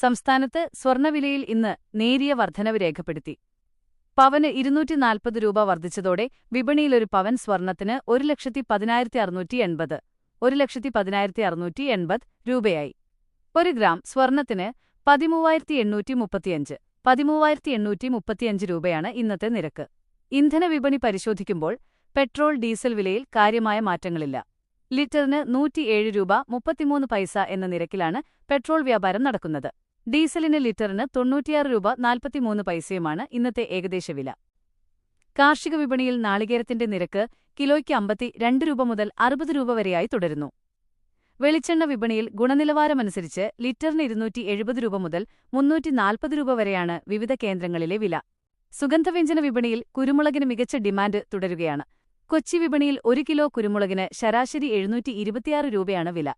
സംസ്ഥാനത്ത് സ്വർണ്ണവിലയിൽ ഇന്ന് നേരിയ വർധനവ് രേഖപ്പെടുത്തി. പവന് 240 രൂപ വർദ്ധിച്ചതോടെ വിപണിയിലൊരു പവൻ സ്വർണ്ണത്തിന് 1,10,680 1,10,680 രൂപയായി. ഒരു ഗ്രാം സ്വർണ്ണത്തിന് 13,835 13,835 രൂപയാണ് ഇന്നത്തെ നിരക്ക്. ഇന്ധന വിപണി പരിശോധിക്കുമ്പോൾ പെട്രോൾ ഡീസൽ വിലയിൽ കാര്യമായ മാറ്റങ്ങളില്ല. ലിറ്ററിന് 107 രൂപ 33 പൈസ എന്ന നിരക്കിലാണ് പെട്രോൾ വ്യാപാരം നടക്കുന്നത്. ഡീസലിന് ലിറ്ററിന് 96 രൂപ 43 പൈസയുമാണ് ഇന്നത്തെ ഏകദേശ വില. കാർഷിക വിപണിയിൽ നാളികേരത്തിന്റെ നിരക്ക് കിലോയ്ക്ക് 52 രൂപ മുതൽ 60 രൂപ വരെയായി തുടരുന്നു. വെളിച്ചെണ്ണ വിപണിയിൽ ഗുണനിലവാരമനുസരിച്ച് ലിറ്ററിന് 270 രൂപ മുതൽ 340 രൂപ വരെയാണ് വിവിധ കേന്ദ്രങ്ങളിലെ വില. സുഗന്ധവ്യഞ്ജന വിപണിയിൽ കുരുമുളകിന് മികച്ച ഡിമാൻഡ് തുടരുകയാണ്. കൊച്ചി വിപണിയിൽ 1 കിലോ കുരുമുളകിന് ശരാശരി 726 രൂപയാണ് വില.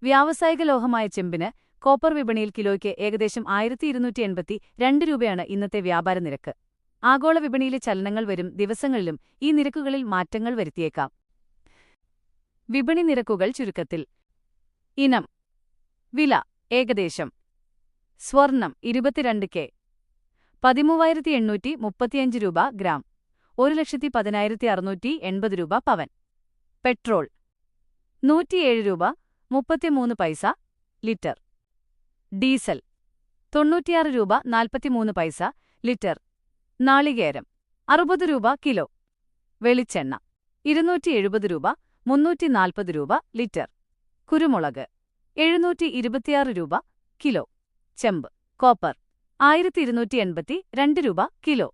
വ്യാവസായിക ലോഹമായ ചെമ്പിന് കോപ്പർ വിപണിയിൽ കിലോയ്ക്ക് ഏകദേശം 1,282 രൂപയാണ് ഇന്നത്തെ വ്യാപാര നിരക്ക്. ആഗോള വിപണിയിലെ ചലനങ്ങൾ വരും ദിവസങ്ങളിലും ഈ നിരക്കുകളിൽ മാറ്റങ്ങൾ വരുത്തിയേക്കാം. വിപണി നിരക്കുകൾ ചുരുക്കത്തിൽ. ഇനം. വില ഏകദേശം. സ്വർണം 22K 13,835 രൂപ ഗ്രാം 1,10,680 രൂപ പവൻ. പെട്രോൾ 107 രൂപ 33 പൈസ ലിറ്റർ. ഡീസൽ 96 രൂപ 43 പൈസ ലിറ്റർ. നാളികേരം 60 രൂപ കിലോ. വെളിച്ചെണ്ണ 270 രൂപ 340 രൂപ ലിറ്റർ. കുരുമുളക് 726 രൂപ കിലോ. ചെമ്പ് കോപ്പർ 1,282 രൂപ കിലോ.